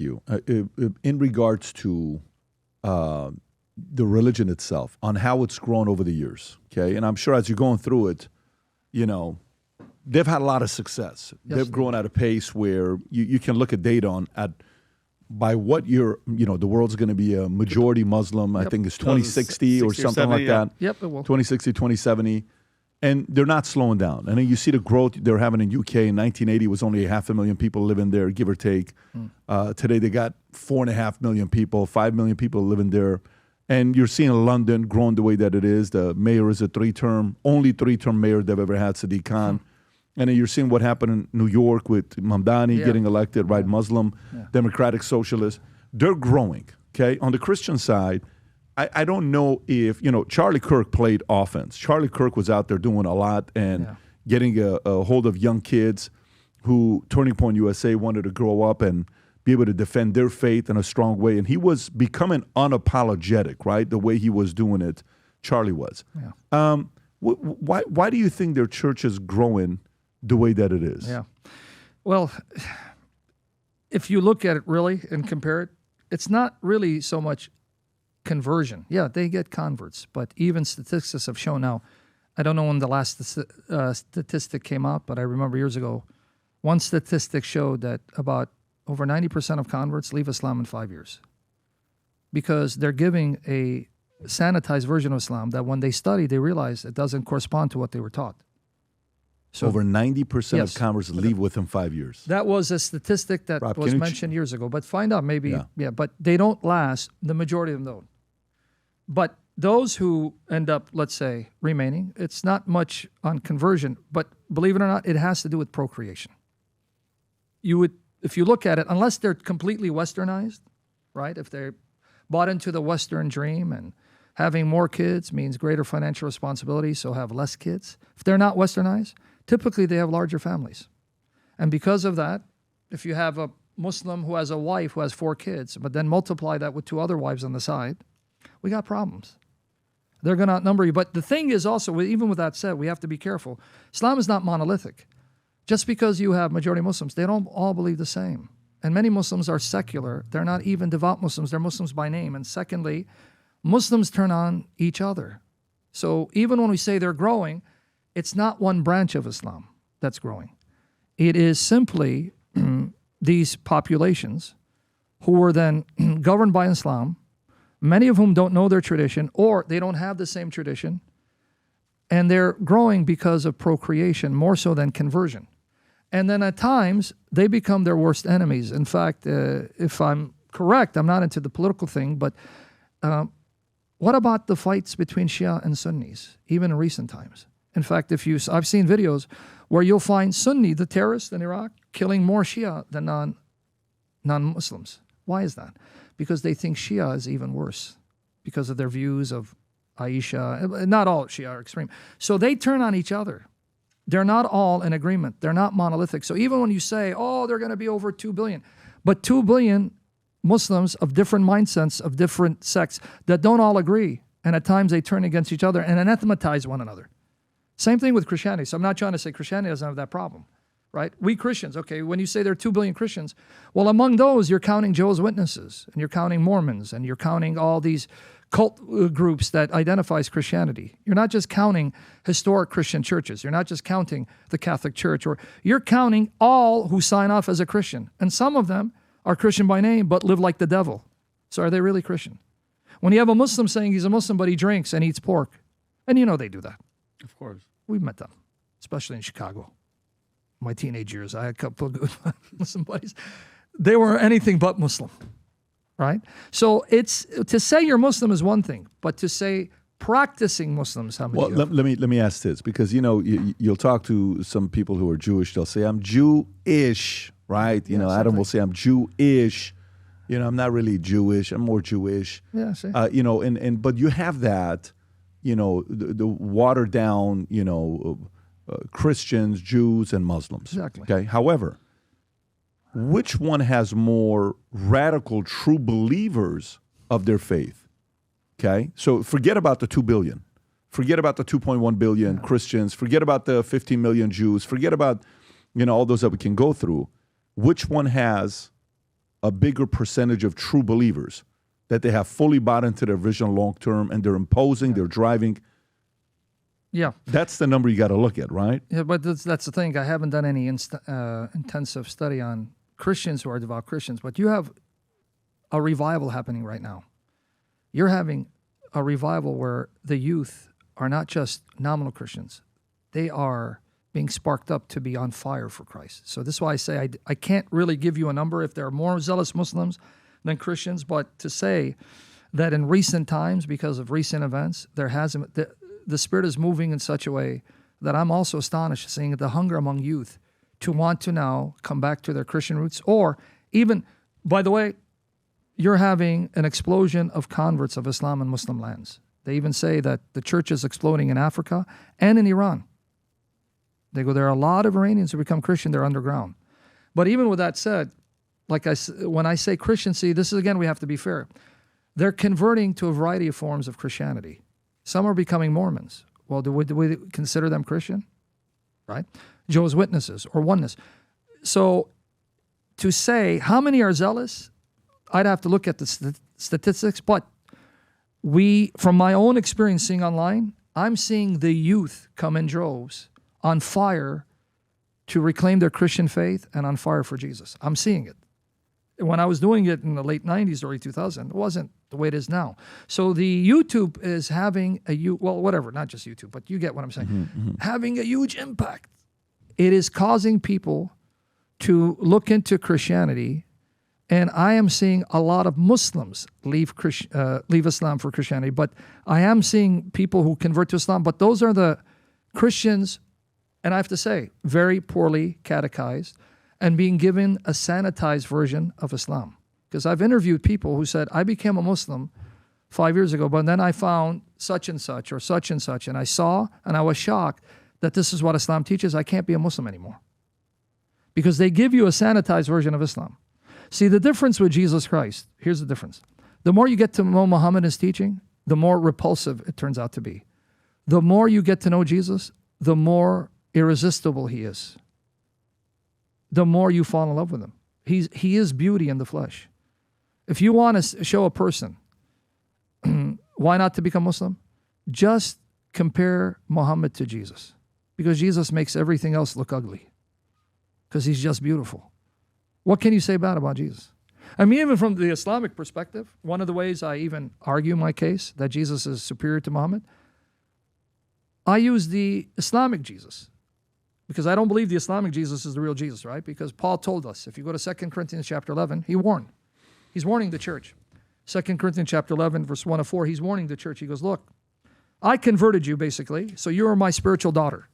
you in regards to the religion itself, on how it's grown over the years, okay? And I'm sure as you're going through it, they've had a lot of success. Yes, they've grown at a pace where you can look at data on by what year, the world's going to be a majority Muslim. Yep. I think it's 2060 or something 70, like that. Yep, it will. 2060, 2070. And they're not slowing down. And then you see the growth they're having in UK. In 1980, was only 500,000 people living there, give or take. Today, they got 4.5 million people, 5 million people living there. And you're seeing London growing the way that it is. The mayor is only three-term mayor they've ever had, Sadiq Khan. And then you're seeing what happened in New York with Mamdani getting elected, right? Muslim, democratic socialist. They're growing, okay? On the Christian side, I don't know if, Charlie Kirk played offense. Charlie Kirk was out there doing a lot and getting a hold of young kids who Turning Point USA wanted to grow up and be able to defend their faith in a strong way. And he was becoming unapologetic, right? The way he was doing it, Charlie was. Yeah. Why do you think their church is growing the way that it is? Yeah. Well, if you look at it really and compare it, it's not really so much conversion. Yeah, they get converts, but even statistics have shown now, I don't know when the last statistic came out, but I remember years ago, one statistic showed that about over 90% of converts leave Islam in 5 years because they're giving a sanitized version of Islam that when they study, they realize it doesn't correspond to what they were taught. So over 90% of converts leave within 5 years. That was a statistic that was mentioned years ago, but find out maybe, but they don't last. The majority of them don't. But those who end up, let's say, remaining, it's not much on conversion, but believe it or not, it has to do with procreation. If you look at it, unless they're completely westernized, right? If they're bought into the Western dream and having more kids means greater financial responsibility, so have less kids. If they're not westernized, typically they have larger families. And because of that, if you have a Muslim who has a wife who has 4 kids, but then multiply that with 2 other wives on the side, we got problems. They're going to outnumber you. But the thing is also, even with that said, we have to be careful. Islam is not monolithic. Just because you have majority Muslims, they don't all believe the same. And many Muslims are secular. They're not even devout Muslims. They're Muslims by name. And secondly, Muslims turn on each other. So even when we say they're growing, it's not one branch of Islam that's growing. It is simply these populations who were then governed by Islam, many of whom don't know their tradition or they don't have the same tradition, and they're growing because of procreation more so than conversion. And then at times, they become their worst enemies. In fact, if I'm correct, I'm not into the political thing, but what about the fights between Shia and Sunnis, even in recent times? In fact, I've seen videos where you'll find Sunni, the terrorists in Iraq, killing more Shia than non-Muslims. Why is that? Because they think Shia is even worse because of their views of Aisha. Not all Shia are extreme. So they turn on each other. They're not all in agreement. They're not monolithic. So even when you say, they're going to be over 2 billion, but 2 billion Muslims of different mindsets, of different sects that don't all agree, and at times they turn against each other and anathematize one another. Same thing with Christianity. So I'm not trying to say Christianity doesn't have that problem, right? We Christians, okay, when you say there are 2 billion Christians, well, among those, you're counting Jehovah's Witnesses, and you're counting Mormons, and you're counting all these cult groups that identifies Christianity. You're not just counting historic Christian churches. You're not just counting the Catholic Church, or you're counting all who sign off as a Christian. And some of them are Christian by name, but live like the devil. So are they really Christian? When you have a Muslim saying he's a Muslim, but he drinks and eats pork, and they do that. Of course. We've met them, especially in Chicago. My teenage years, I had a couple of good Muslim buddies. They were anything but Muslim. Right? So it's to say you're Muslim is one thing, but to say practicing Muslims, how many? Well, let me ask this, because you'll talk to some people who are Jewish. They'll say, "I'm Jewish," right? Adam will say, "I'm Jewish." I'm not really Jewish. I'm more Jewish. Yeah, see. But you have that, the watered down, Christians, Jews, and Muslims. Exactly. Okay. However, which one has more radical, true believers of their faith? Okay? So forget about the 2 billion. Forget about the 2.1 billion Christians. Forget about the 15 million Jews. Forget about, all those that we can go through. Which one has a bigger percentage of true believers, that they have fully bought into their vision long term and they're imposing, they're driving. Yeah. That's the number you got to look at, right? Yeah, but that's the thing. I haven't done any intensive study on Christians who are devout Christians, but you have a revival happening right now. You're having a revival where the youth are not just nominal Christians. They are being sparked up to be on fire for Christ. So this is why I say I can't really give you a number if there are more zealous Muslims than Christians, but to say that in recent times, because of recent events, the Spirit is moving in such a way that I'm also astonished seeing the hunger among youth to want to now come back to their Christian roots. Or even, by the way, you're having an explosion of converts of Islam in Muslim lands. They even say that the church is exploding in Africa and in Iran. They go, there are a lot of Iranians who become Christian, they're underground. But even with that said, when I say Christian, see, this is, again, we have to be fair. They're converting to a variety of forms of Christianity. Some are becoming Mormons. Well, do we consider them Christian? Right? Jehovah's Witnesses or oneness. So to say how many are zealous, I'd have to look at the statistics, but from my own experience seeing online, I'm seeing the youth come in droves on fire to reclaim their Christian faith and on fire for Jesus. I'm seeing it. When I was doing it in the late 90s, early 2000, it wasn't the way it is now. So the YouTube is having whatever, not just YouTube, but you get what I'm saying, having a huge impact. It is causing people to look into Christianity, and I am seeing a lot of Muslims leave Islam for Christianity, but I am seeing people who convert to Islam, but those are the Christians, and I have to say, very poorly catechized and being given a sanitized version of Islam. Because I've interviewed people who said, I became a Muslim 5 years ago, but then I found such and such or such and such, and I saw and I was shocked that this is what Islam teaches. I can't be a Muslim anymore. Because they give you a sanitized version of Islam. See, the difference with Jesus Christ, here's the difference. The more you get to know Muhammad and his teaching, the more repulsive it turns out to be. The more you get to know Jesus, the more irresistible he is. The more you fall in love with him. He is beauty in the flesh. If you want to show a person why not to become Muslim, just compare Muhammad to Jesus. Because Jesus makes everything else look ugly. Because he's just beautiful. What can you say bad about Jesus? I mean, even from the Islamic perspective, one of the ways I even argue my case that Jesus is superior to Muhammad, I use the Islamic Jesus. Because I don't believe the Islamic Jesus is the real Jesus, right? Because Paul told us, if you go to 2 Corinthians chapter 11, he warned. He's warning the church. 2 Corinthians chapter 11, verse 1 to 4, he's warning the church. He goes, look, I converted you, basically, so you are my spiritual daughter.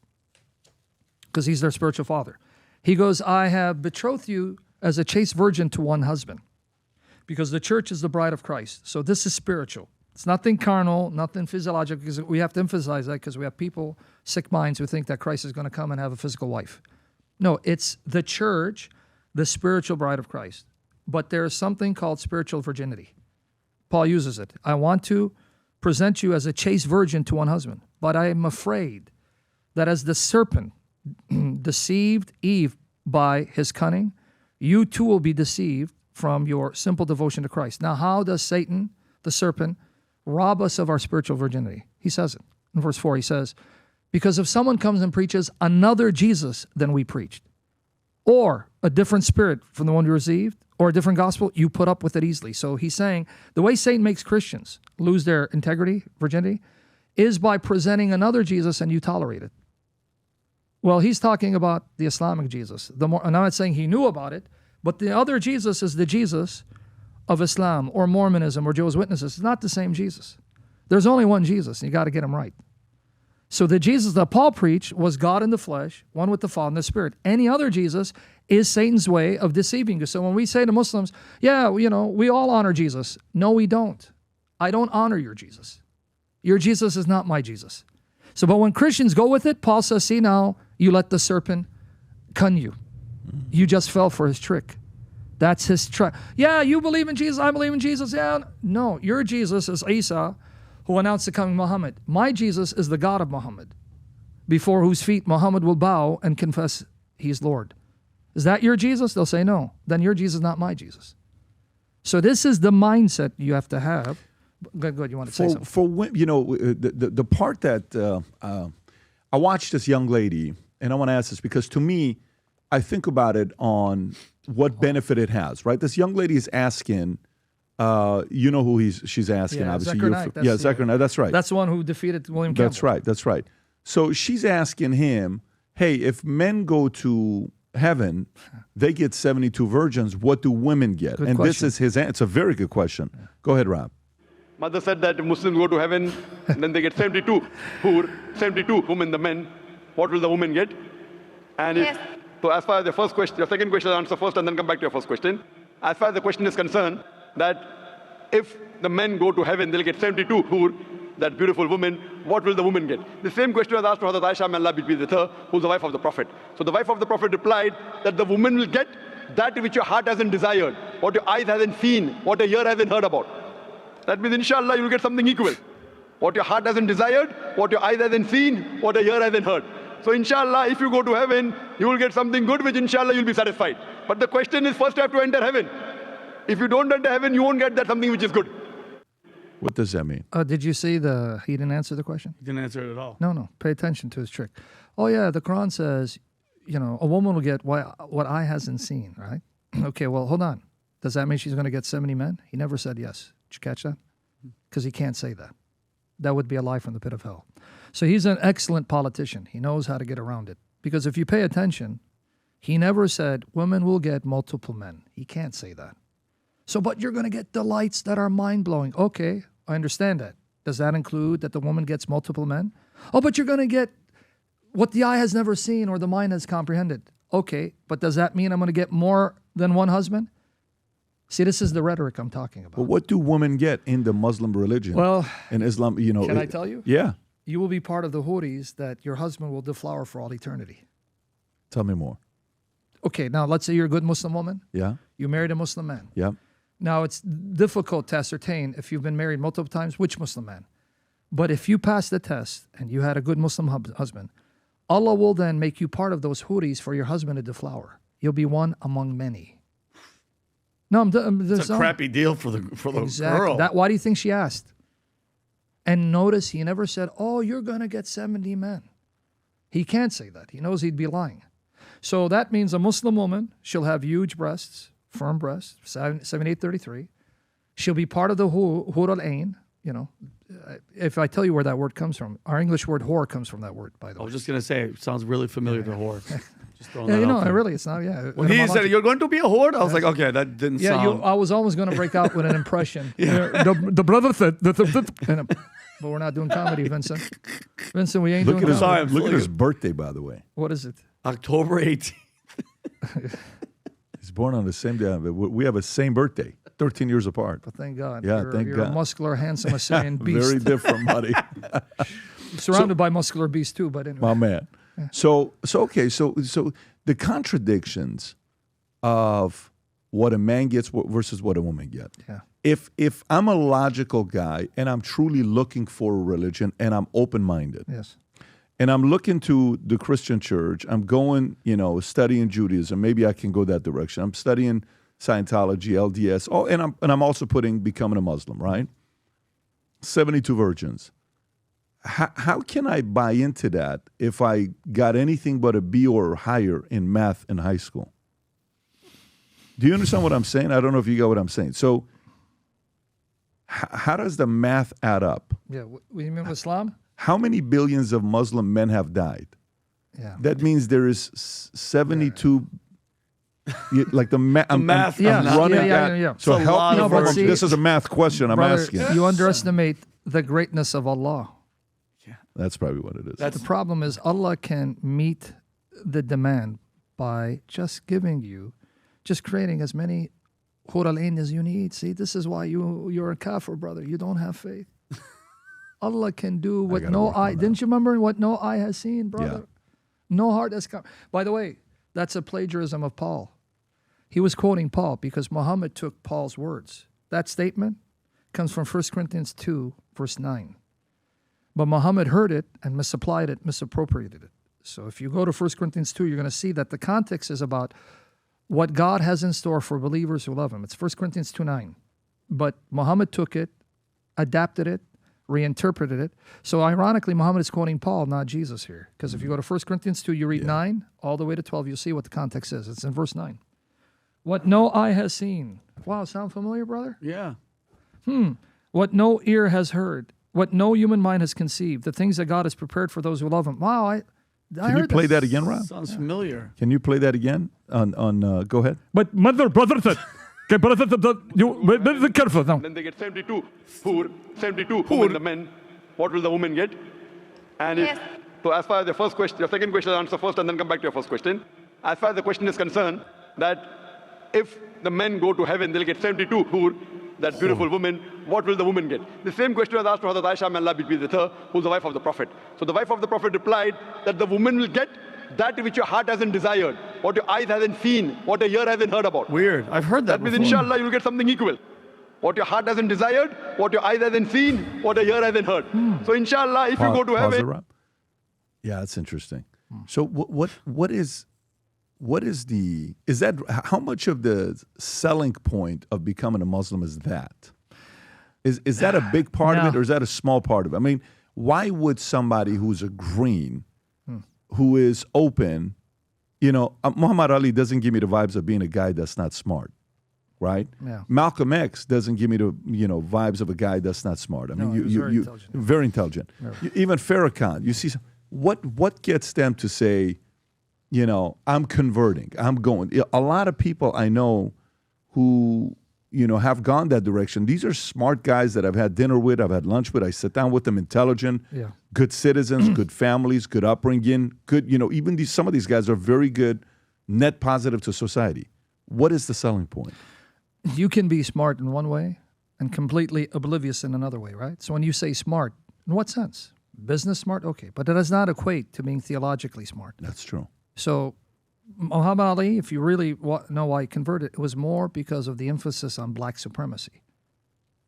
Because he's their spiritual father. He goes, I have betrothed you as a chaste virgin to one husband. Because the church is the bride of Christ. So this is spiritual. It's nothing carnal, nothing physiological, because we have to emphasize that because we have people, sick minds, who think that Christ is going to come and have a physical wife. No, it's the church, the spiritual bride of Christ. But there's something called spiritual virginity. Paul uses it. I want to present you as a chaste virgin to one husband, but I am afraid that as the serpent deceived Eve by his cunning, you too will be deceived from your simple devotion to Christ. Now, how does Satan, the serpent, rob us of our spiritual virginity? He says it. In verse 4, he says, because if someone comes and preaches another Jesus than we preached, or a different spirit from the one we received, or a different gospel, you put up with it easily. So he's saying the way Satan makes Christians lose their integrity, virginity, is by presenting another Jesus and you tolerate it. Well, he's talking about the Islamic Jesus. And I'm not saying he knew about it, but the other Jesus is the Jesus of Islam or Mormonism or Jehovah's Witnesses. It's not the same Jesus. There's only one Jesus, and you got to get him right. So the Jesus that Paul preached was God in the flesh, one with the Father and the Spirit. Any other Jesus is Satan's way of deceiving you. So when we say to Muslims, yeah, we all honor Jesus. No, we don't. I don't honor your Jesus. Your Jesus is not my Jesus. So, but when Christians go with it, Paul says, see now, you let the serpent cun you. You just fell for his trick. That's his trick. Yeah, you believe in Jesus, I believe in Jesus. Yeah, no, your Jesus is Isa, who announced the coming Muhammad. My Jesus is the God of Muhammad, before whose feet Muhammad will bow and confess he's Lord. Is that your Jesus? They'll say no. Then your Jesus is not my Jesus. So this is the mindset you have to have. Good. You want to say something? For the part that I watched this young lady, and I want to ask this because to me, I think about it on what benefit it has, right? This young lady is asking, you know who she's asking, obviously. Zechariah Knight, that's right. That's the one who defeated William Campbell. That's right. So she's asking him, hey, if men go to heaven, they get 72 virgins, what do women get? Good and question. this is his answer. It's a very good question. Yeah. Go ahead, Rob. Mother said that Muslims go to heaven, and then they get 72 women, the men. What will the women get? And Yes. so as far as the first question, your second question, answer first and then come back to your first question. As far as the question is concerned, that if the men go to heaven, they'll get 72 hur, that beautiful woman. What will the woman get? The same question was asked to Hazrat Aisha, may Allah be pleased with her, who's the wife of the Prophet. So the wife of the Prophet replied that the woman will get that which your heart hasn't desired, what your eyes hasn't seen, what your ear hasn't heard about. That means, inshallah, you will get something equal. What your heart hasn't desired, what your eyes hasn't seen, what your ear hasn't heard. So inshallah, if you go to heaven, you will get something good, which inshallah you'll be satisfied. But the question is, first you have to enter heaven. If you don't enter heaven, you won't get that something which is good. What does that mean? Did you see he didn't answer the question? He didn't answer it at all. No. Pay attention to his trick. Oh, yeah, the Quran says, a woman will get what eye hasn't seen, right? Okay, well, hold on. Does that mean she's going to get 70 men? He never said yes. Did you catch that? Because he can't say that. That would be a lie from the pit of hell. So he's an excellent politician. He knows how to get around it. Because if you pay attention, he never said women will get multiple men. He can't say that. So, but you're going to get delights that are mind-blowing. Okay, I understand that. Does that include that the woman gets multiple men? Oh, but you're going to get what the eye has never seen or the mind has comprehended. Okay, but does that mean I'm going to get more than one husband? See, this is the rhetoric I'm talking about. But what do women get in the Muslim religion? Well, in Islam, can I tell you? Yeah. You will be part of the Houris that your husband will deflower for all eternity. Tell me more. Okay, now let's say you're a good Muslim woman. Yeah. You married a Muslim man. Yeah. Now, it's difficult to ascertain if you've been married multiple times, which Muslim man. But if you pass the test and you had a good Muslim husband, Allah will then make you part of those Houris for your husband to deflower. You'll be one among many. No, it's a crappy deal for the girl. Why do you think she asked? And notice he never said, oh, you're going to get 70 men. He can't say that. He knows he'd be lying. So that means a Muslim woman, she'll have huge breasts, firm breasts, 7833. She'll be part of the Hur al-Ain. If I tell you where that word comes from, our English word whore comes from that word, by the way. I was just going to say, it sounds really familiar to whore. Just throwing Yeah, that out there. really, it's not, yeah. When he said, you're going to be a whore, I was like, okay, that didn't sound... I was almost going to break out with an impression. The brother said, but we're not doing comedy, Vincent. Vincent, we ain't doing comedy. Look at his birthday, by the way. What is it? October 18th. He's born on the same day. We have a same birthday, 13 years apart. But thank God. Yeah, you're, thank you're God. a muscular, handsome Assyrian beast. Very different, buddy. Surrounded by muscular beasts too, but anyway. My man. Yeah. So the contradictions of what a man gets versus what a woman gets. Yeah. If I'm a logical guy and I'm truly looking for a religion and I'm open-minded. Yes. And I'm looking to the Christian church. I'm going, studying Judaism. Maybe I can go that direction. I'm studying Scientology, LDS. Oh, and I'm also becoming a Muslim, right? 72 virgins. How can I buy into that if I got anything but a B or higher in math in high school? Do you understand what I'm saying? I don't know if you got what I'm saying. So how does the math add up? Yeah. What do you mean with Islam? How many billions of Muslim men have died? Yeah. That means there is 72. Like the math. I'm running that. Yeah. So help me. This is a math question I'm asking. You underestimate the greatness of Allah. Yeah. That's probably what it is. The problem is Allah can meet the demand by just creating as many Hur al-Ain as you need. See, this is why you're a kafir, brother. You don't have faith. Allah can do what no eye. Didn't you remember what no eye has seen, brother? Yeah. No heart has come. By the way, that's a plagiarism of Paul. He was quoting Paul because Muhammad took Paul's words. That statement comes from 1 Corinthians 2, verse 9. But Muhammad heard it and misapplied it, misappropriated it. So if you go to 1 Corinthians 2, you're going to see that the context is about what God has in store for believers who love him. It's 1 Corinthians 2:9. but Muhammad took it, adapted it, reinterpreted it. So ironically, Muhammad is quoting Paul, not Jesus here. Because if you go to 1 Corinthians 2, you read 9 all the way to 12, you'll see what the context is. It's in verse 9. What no eye has seen. Wow, sound familiar, brother? Yeah. What no ear has heard. What no human mind has conceived. The things that God has prepared for those who love him. Wow, I Can you play that again, Rob? Sounds familiar. Can you play that again? Go ahead. But mother, brother, you be careful now. Then they get 72 poor in the men. What will the women get? And so as far as the first question, your second question, answer first and then come back to your first question. As far as the question is concerned, that if the men go to heaven, they'll get 72 poor, that beautiful woman. What will the woman get? The same question was asked to Hazrat Aisha, may Allah be pleased with her, who's the wife of the Prophet. So the wife of the Prophet replied that the woman will get that which your heart hasn't desired, what your eyes hasn't seen, what your ear hasn't heard about. Weird. I've heard that means before. inshallah you will get something equal. What your heart hasn't desired, what your eyes hasn't seen, what your ear hasn't heard. So inshallah, if you go to heaven. Yeah, that's interesting. So what is how much of the selling point of becoming a Muslim is that? Is that a big part of it, or is that a small part of it? I mean, why would somebody who's agreeing, who is open, Muhammad Ali doesn't give me the vibes of being a guy that's not smart, right? Yeah. Malcolm X doesn't give me the vibes of a guy that's not smart. I mean, very intelligent. Even Farrakhan, you see, what gets them to say, I'm converting, I'm going. A lot of people I know who have gone that direction. These are smart guys that I've had dinner with, I've had lunch with. I sit down with them, intelligent, good citizens, good families, good upbringing, good. Even some of these guys are very good, net positive to society. What is the selling point? You can be smart in one way and completely oblivious in another way, right? So when you say smart, in what sense? Business smart? Okay. But it does not equate to being theologically smart. That's true. So Muhammad Ali, if you really know why he converted, it was more because of the emphasis on black supremacy.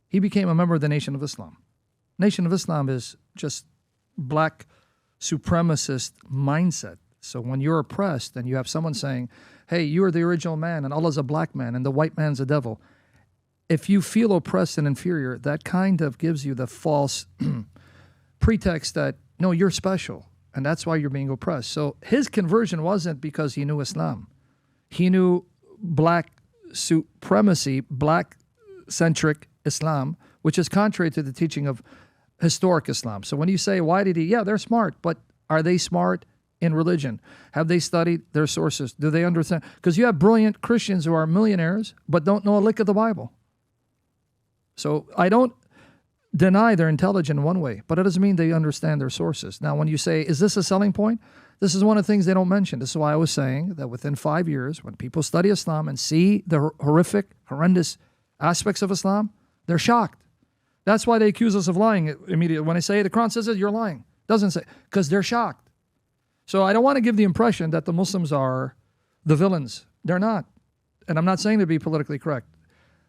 He became a member of the Nation of Islam. Nation of Islam is just black supremacist mindset. So when you're oppressed and you have someone saying, hey, you're the original man and Allah's a black man and the white man's a devil, if you feel oppressed and inferior, that kind of gives you the false pretext that, no, you're special. And that's why you're being oppressed. So his conversion wasn't because he knew Islam. He knew black supremacy, black-centric Islam, which is contrary to the teaching of historic Islam. So when you say, why did he? Yeah, they're smart. But are they smart in religion? Have they studied their sources? Do they understand? Because you have brilliant Christians who are millionaires, but don't know a lick of the Bible. So I don't deny they're intelligent in one way, but it doesn't mean they understand their sources. Now, when you say, is this a selling point? This is one of the things they don't mention. This is why I was saying that within 5 years, when people study Islam and see the horrific, horrendous aspects of Islam, they're shocked. That's why they accuse us of lying immediately. When I say the Quran says it, you're lying. Doesn't say, because they're shocked. So I don't want to give the impression that the Muslims are the villains. They're not. And I'm not saying to be politically correct.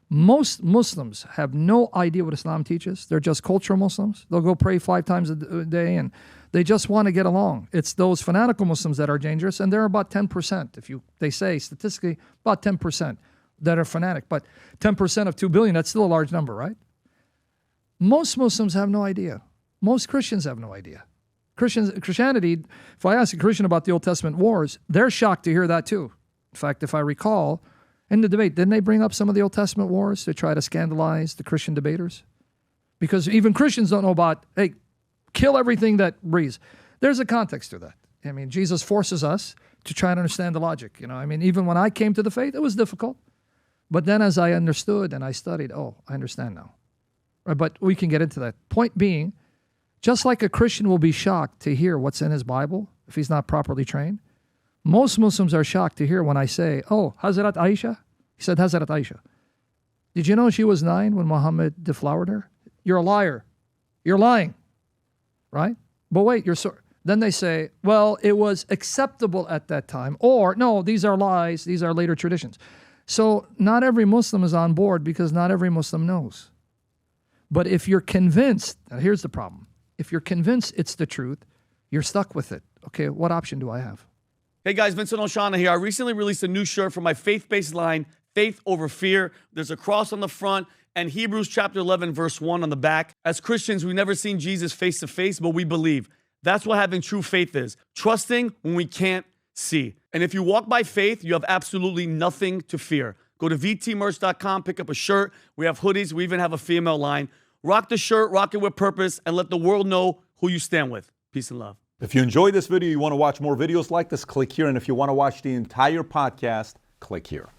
Most Muslims have no idea what Islam teaches. They're just cultural Muslims. They'll go pray 5 times a day, and they just want to get along. It's those fanatical Muslims that are dangerous, and they're about 10%. They say statistically about 10% that are fanatic, but 10% of 2 billion, that's still a large number, right? Most Muslims have no idea. Most Christians have no idea. Christianity, if I ask a Christian about the Old Testament wars, they're shocked to hear that too. In fact, if I recall, in the debate, didn't they bring up some of the Old Testament wars to try to scandalize the Christian debaters? Because even Christians don't know about, hey, kill everything that breathes. There's a context to that. I mean, Jesus forces us to try and understand the logic. Even when I came to the faith, it was difficult. But then as I understood and I studied, I understand now. Right, but we can get into that. Point being, just like a Christian will be shocked to hear what's in his Bible if he's not properly trained, most Muslims are shocked to hear when I say, Hazrat Aisha. He said, Hazrat Aisha. Did you know she was 9 when Muhammad deflowered her? You're a liar. You're lying. Right? But wait, then they say, well, it was acceptable at that time. Or, no, these are lies. These are later traditions. So not every Muslim is on board because not every Muslim knows. But if you're convinced, now here's the problem. If you're convinced it's the truth, you're stuck with it. Okay, what option do I have? Hey guys, Vincent Oshana here. I recently released a new shirt for my faith-based line, faith over fear. There's a cross on the front and Hebrews chapter 11, verse 1 on the back. As Christians, we've never seen Jesus face to face, but we believe. That's what having true faith is. Trusting when we can't see. And if you walk by faith, you have absolutely nothing to fear. Go to vtmerch.com, pick up a shirt. We have hoodies. We even have a female line. Rock the shirt, rock it with purpose, and let the world know who you stand with. Peace and love. If you enjoyed this video, you want to watch more videos like this, click here. And if you want to watch the entire podcast, click here.